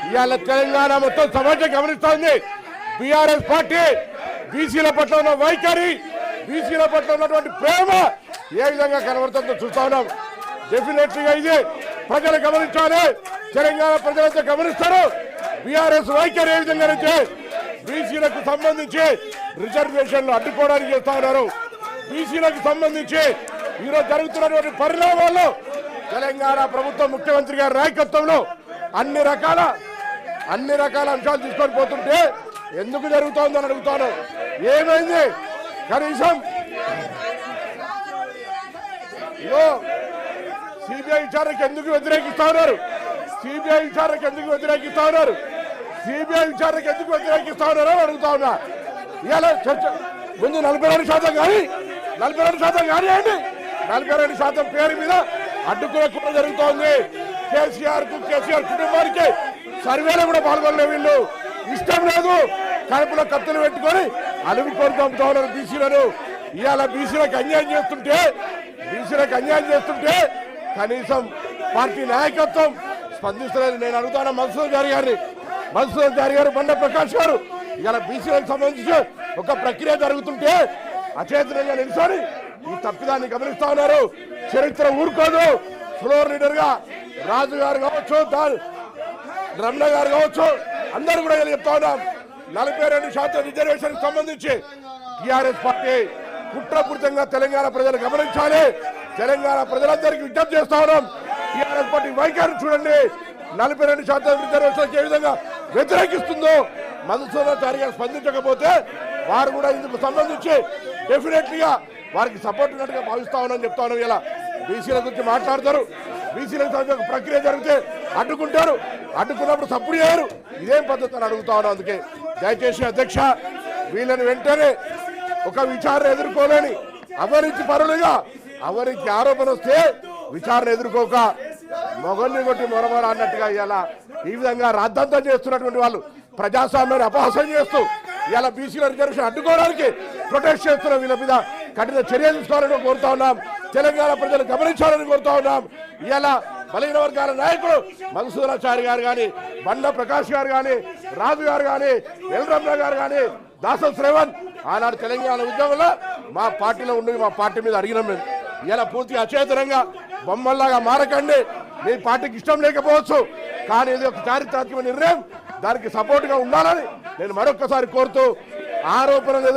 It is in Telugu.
ఇవాళ తెలంగాణ మొత్తం సమాజం గమనిస్తోంది. బీఆర్ఎస్ పార్టీ బీసీల పట్ల ఉన్న వైఖరి, బీసీల పట్ల ఉన్నటువంటి ప్రేమ ఏ విధంగా కనబడుతుందో చూస్తా ఉన్నాం. డెఫినెట్లీగా ఇది ప్రజలు గమనించాలి, తెలంగాణ ప్రజలంతా గమనిస్తారు. బీఆర్ఎస్ వైఖరి ఏ విధంగా నుంచి బీసీలకు సంబంధించి రిజర్వేషన్లు అడ్డుకోవడానికి చేస్తా ఉన్నారు. బీసీలకు సంబంధించి ఈరోజు జరుగుతున్నటువంటి పరిణామాల్లో తెలంగాణ ప్రభుత్వం ముఖ్యమంత్రి గారి నాయకత్వంలో అన్ని రకాల అంశాలు తీసుకొని పోతుంటే ఎందుకు జరుగుతోందని అడుగుతాను. ఏమైంది? కనీసం సిబిఐ విచారణకు ఎందుకు వ్యతిరేకిస్తా ఉన్నారు? సిబిఐ విచారణకు ఎందుకు వ్యతిరేకిస్తా ఉన్నారు? సిబిఐ విచారణకు ఎందుకు వ్యతిరేకిస్తా ఉన్నారో అడుగుతా ఉన్నా. ఇవాళ చర్చ ముందు 42% కానీ 42% కానివ్వండి, 42% పేరు మీద అడ్డుకునే కూడా జరుగుతోంది. కేసీఆర్ కుటుంబానికి సర్వేలో కూడా పాల్గొనలే వీళ్ళు. ఇష్టం లేదు, కడుపులో కత్తులు పెట్టుకొని అలుగు కోరుతూ ఉన్నారు బీసీలను. ఇవాళ బీసీలకు అన్యాయం చేస్తుంటే కనీసం పార్టీ నాయకత్వం స్పందిస్తలేదు. నేను అడుగుతాను మధుసూదన్ చారి గారు, బండ ప్రకాష్ గారు, ఇవాళ బీసీలకు సంబంధించి ఒక ప్రక్రియ జరుగుతుంటే అచేతనంగా నిలిచారు. ఈ తప్పిదాన్ని గమనిస్తా ఉన్నారు. చరిత్ర ఊరుకోదు. ఫ్లోర్ లీడర్ గా రాజు గారు కావచ్చు, రమణ గారు కావచ్చు, అందరూ కూడా చెప్తా ఉన్నాం. 42% రిజర్వేషన్ సంబంధించి టీఆర్ఎస్ పార్టీ కుట్రపూరితంగా తెలంగాణ ప్రజలు గమనించాలి. తెలంగాణ ప్రజలందరికీ విజ్ఞప్తి చేస్తా ఉన్నాం. టీఆర్ఎస్ పార్టీ వైఖరిని చూడండి. 42% రిజర్వేషన్ ఏ విధంగా వ్యతిరేకిస్తుందో మధుసూదన్ చారి గారు స్పందించకపోతే వారు కూడా ఇందుకు సంబంధించి డెఫినెట్లీగా వారికి సపోర్ట్ ఉన్నట్టుగా భావిస్తా ఉన్నామని చెప్తా ఉన్నాం. ఇలా బీసీల గురించి మాట్లాడతారు. బీసీలకు సంబంధించిన ప్రక్రియ జరిగితే అడ్డుకుంటారు, అడ్డుకున్నప్పుడు సపోర్ట్ చేయరు. ఇదేం పద్ధతి అని అడుగుతా ఉన్నాం. అందుకే దయచేసి అధ్యక్ష, వీళ్ళని వెంటనే ఒక విచారణ ఎదుర్కోలేని అవినీతి పరులుగా, అవినీతి ఆరోపణ వస్తే విచారణ ఎదుర్కోక మొగల్ని కొట్టి మొరమొర అన్నట్టుగా ఇలా ఈ విధంగా రాద్ధాంతం చేస్తున్నటువంటి వాళ్ళు ప్రజాస్వామ్యాన్ని అపహాసం చేస్తూ ఇలా బీసీల రిజర్వేషన్ అడ్డుకోవడానికి ప్రొటెస్ట్ చేస్తున్న వీళ్ళ మీద కఠిన చర్య తీసుకోవాలని కోరుతా ఉన్నాం. తెలంగాణ ప్రజలు గమనించాలని కోరుతా ఉన్నాం. ఇలా బలహీన వర్గాల నాయకులు మధుసూదన్ చారి గారు కానీ, బండ ప్రకాష్ గారు కానీ, రాజు గారు కానీ, ఎల్ రమణ గారు కానీ, దాసం శ్రవణ్ ఆనాడు తెలంగాణ ఉద్యమంలో మా పార్టీలో ఉండి మా పార్టీ మీద అడిగినాం. మేము ఇలా పూర్తిగా అచేతనంగా బొమ్మల్లాగా మారకండి. మీ పార్టీకి ఇష్టం లేకపోవచ్చు, కానీ ఇది ఒక చారిత్రాత్మక నిర్ణయం, దానికి సపోర్ట్గా ఉండాలని నేను మరొక్కసారి కోరుతూ ఆరోపణ